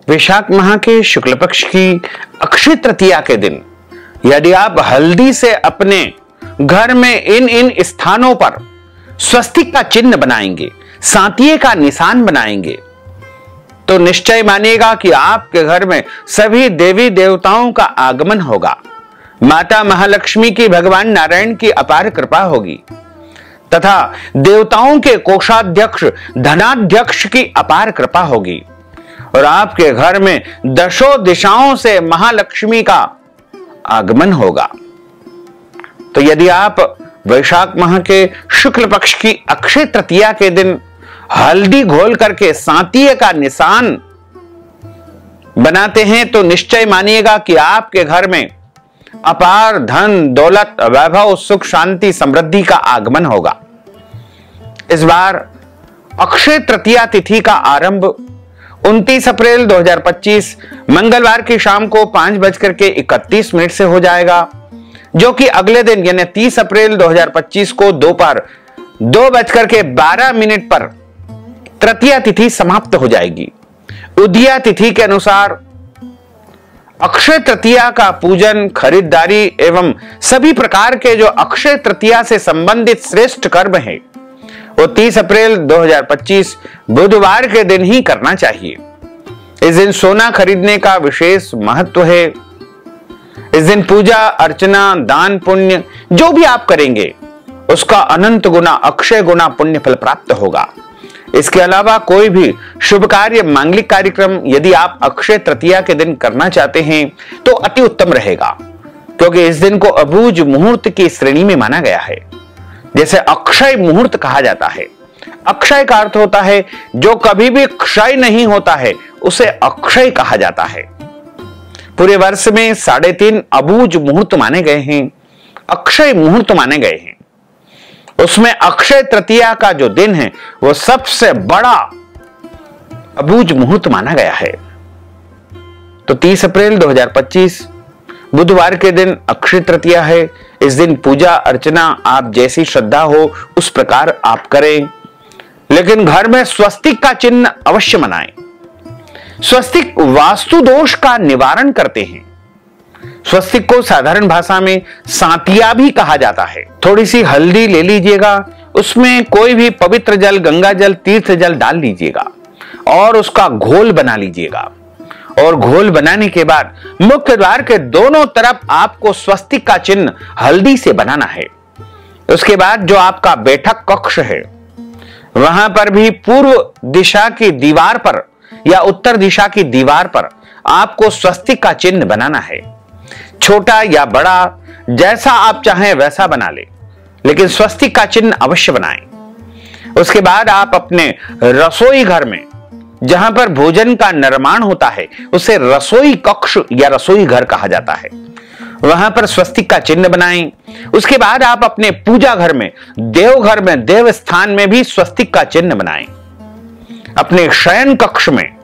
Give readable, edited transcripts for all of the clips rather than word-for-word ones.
वैशाख माह के शुक्ल पक्ष की अक्षय तृतीया के दिन यदि आप हल्दी से अपने घर में इन स्थानों पर स्वस्तिक का चिन्ह बनाएंगे, सांतिये का निशान बनाएंगे, तो निश्चय मानिएगा कि आपके घर में सभी देवी देवताओं का आगमन होगा। माता महालक्ष्मी की, भगवान नारायण की अपार कृपा होगी तथा देवताओं के कोषाध्यक्ष धनाध्यक्ष की अपार कृपा होगी और आपके घर में दशों दिशाओं से महालक्ष्मी का आगमन होगा। तो यदि आप वैशाख माह के शुक्ल पक्ष की अक्षय तृतीया के दिन हल्दी घोल करके सांतिये का निशान बनाते हैं तो निश्चय मानिएगा कि आपके घर में अपार धन दौलत वैभव सुख शांति समृद्धि का आगमन होगा। इस बार अक्षय तृतीया तिथि का आरंभ 29 अप्रैल 2025 मंगलवार की शाम को 5:31 से हो जाएगा, जो कि अगले दिन यानी 30 अप्रैल 2025 को दोपहर 2:12 पर तृतीया तिथि समाप्त हो जाएगी। उदया तिथि के अनुसार अक्षय तृतीया का पूजन, खरीदारी एवं सभी प्रकार के जो अक्षय तृतीया से संबंधित श्रेष्ठ कर्म है वो 30 अप्रैल 2025 बुधवार के दिन ही करना चाहिए। इस दिन सोना खरीदने का विशेष महत्व है। इस दिन पूजा अर्चना दान पुण्य जो भी आप करेंगे उसका अनंत गुना अक्षय गुना पुण्य फल प्राप्त होगा। इसके अलावा कोई भी शुभ कार्य मांगलिक कार्यक्रम यदि आप अक्षय तृतीया के दिन करना चाहते हैं तो अति उत्तम रहेगा, क्योंकि इस दिन को अबूझ मुहूर्त की श्रेणी में माना गया है। जैसे अक्षय मुहूर्त कहा जाता है। अक्षय का अर्थ होता है जो कभी भी क्षय नहीं होता है उसे अक्षय कहा जाता है। पूरे वर्ष में 3.5 अबूझ मुहूर्त माने गए हैं, अक्षय मुहूर्त माने गए हैं। उसमें अक्षय तृतीया का जो दिन है वो सबसे बड़ा अबूझ मुहूर्त माना गया है। तो 30 अप्रैल 2025 बुधवार के दिन अक्षय तृतीया है। इस दिन पूजा अर्चना आप जैसी श्रद्धा हो उस प्रकार आप करें, लेकिन घर में स्वस्तिक का चिन्ह अवश्य बनाएं। स्वस्तिक वास्तु दोष का निवारण करते हैं। स्वस्तिक को साधारण भाषा में सांतिया भी कहा जाता है। थोड़ी सी हल्दी ले लीजिएगा, उसमें कोई भी पवित्र जल, गंगा जल, तीर्थ जल डाल लीजिएगा और उसका घोल बना लीजिएगा। और घोल बनाने के बाद मुख्य द्वार के दोनों तरफ आपको स्वस्तिक का चिन्ह हल्दी से बनाना है। उसके बाद जो आपका बैठक कक्ष है वहां पर भी पूर्व दिशा की दीवार पर या उत्तर दिशा की दीवार पर आपको स्वस्तिक का चिन्ह बनाना है। छोटा या बड़ा जैसा आप चाहें वैसा बना ले, लेकिन स्वस्तिक का चिन्ह अवश्य बनाएं। उसके बाद आप अपने रसोई घर में जहां पर भोजन का निर्माण होता है उसे रसोई कक्ष या रसोई घर कहा जाता है, वहां पर स्वस्तिक का चिन्ह बनाएं। उसके बाद आप अपने पूजा घर में, देवघर में, देव स्थान में भी स्वस्तिक का चिन्ह बनाएं। अपने शयन कक्ष में,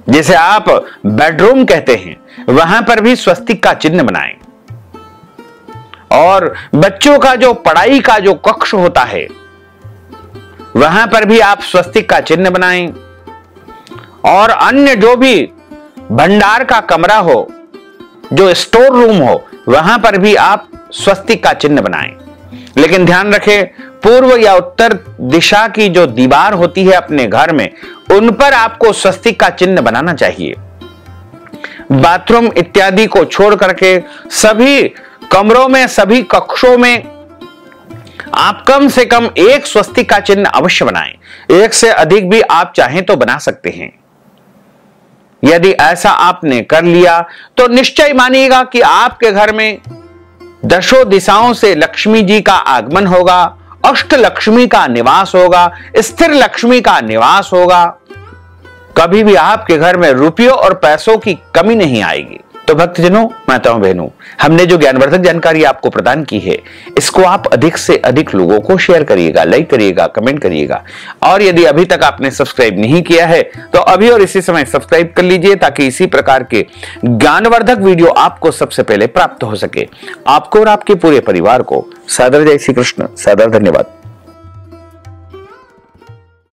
जिसे आप बेडरूम कहते हैं, वहां पर भी स्वस्तिक का चिन्ह बनाएं। और बच्चों का जो पढ़ाई का जो कक्ष होता है वहां पर भी आप स्वस्तिक का चिन्ह बनाएं। और अन्य जो भी भंडार का कमरा हो, जो स्टोर रूम हो, वहां पर भी आप स्वस्तिक का चिन्ह बनाएं। लेकिन ध्यान रखें, पूर्व या उत्तर दिशा की जो दीवार होती है अपने घर में, उन पर आपको स्वस्तिक का चिन्ह बनाना चाहिए। बाथरूम इत्यादि को छोड़ करके सभी कमरों में, सभी कक्षों में आप कम से कम एक स्वस्तिक का चिन्ह अवश्य बनाएं। एक से अधिक भी आप चाहें तो बना सकते हैं। यदि ऐसा आपने कर लिया तो निश्चय मानिएगा कि आपके घर में दशों दिशाओं से लक्ष्मी जी का आगमन होगा, अष्ट लक्ष्मी का निवास होगा, स्थिर लक्ष्मी का निवास होगा। कभी भी आपके घर में रुपयों और पैसों की कमी नहीं आएगी। तो भक्तजनों, माताओं बहनों, हमने जो ज्ञानवर्धक जानकारी आपको प्रदान की है इसको आप अधिक से अधिक लोगों को शेयर करिएगा, लाइक करिएगा, कमेंट करिएगा। और यदि अभी तक आपने सब्सक्राइब नहीं किया है तो अभी और इसी समय सब्सक्राइब कर लीजिए, ताकि इसी प्रकार के ज्ञानवर्धक वीडियो आपको सबसे पहले प्राप्त हो सके। आपको और आपके पूरे परिवार को सादर जय श्री कृष्ण, सादर धन्यवाद।